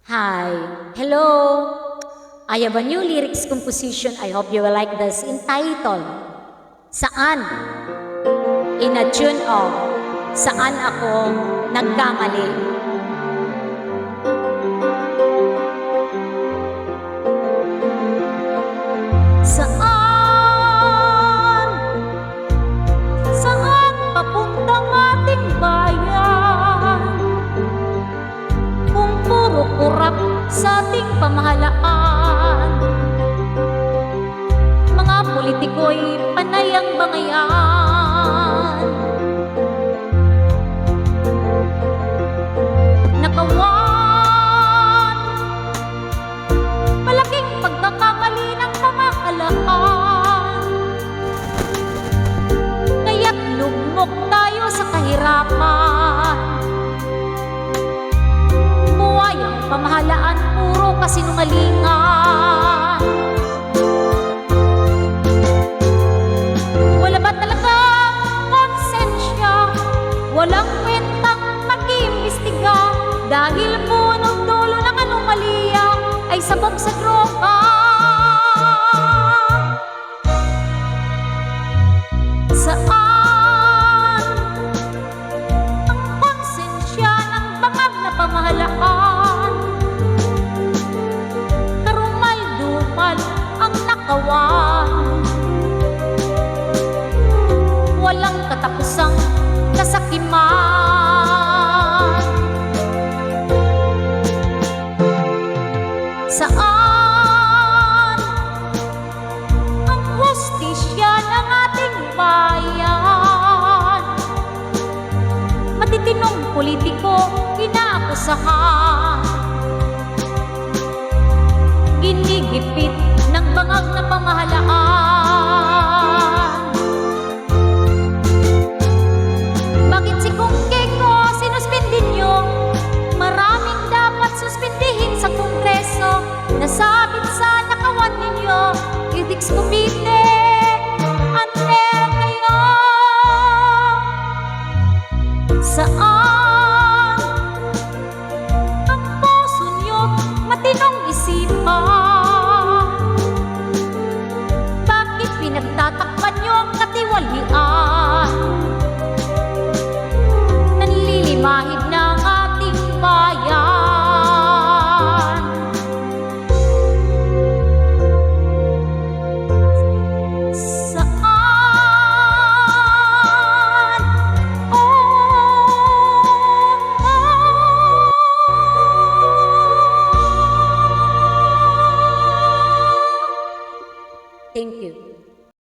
Hi, hello. I have a new lyrics composition. I hope you will like this. Entitled, Saan? In a tune of, Saan ako nagkamali? Saan? Saan papuntang ating bayan? Kung puro kurap sa ating pamahalaan, mga politiko'y panay ang bangayan. Nakawan, malaking pagkakamali ng pamahalaan, kaya't lugmok tayo sa kahirapan. Buhay ang pamahalaan, puro kasinungalingan. Wala ba talagang konsensya? Walang kwentang mag-iimbestiga, dahil punong dulo ng anomalya ay sabog sa droga. Saan ang konsensya ng bangag na pamahalaan? Karumal-dumal ang nakawan, walang katapusang kasakiman. Saan ang hustisya ng ating bayan? Matitinong politiko inaakusahan, ginigipit ng bangag na pamahalaan. Bakit si Kung Keko sinuspindin nyo? Maraming dapat suspindihin sa Kongreso. Nasabit sa nakawan ninyo, Ethics Committee, under kayo. Saan ang puso nyo matinong isipan? Bakit pinagtatakpan nyo ang katiwalian? Nanlilimahid na ang ating bayan. Saan? Thank you.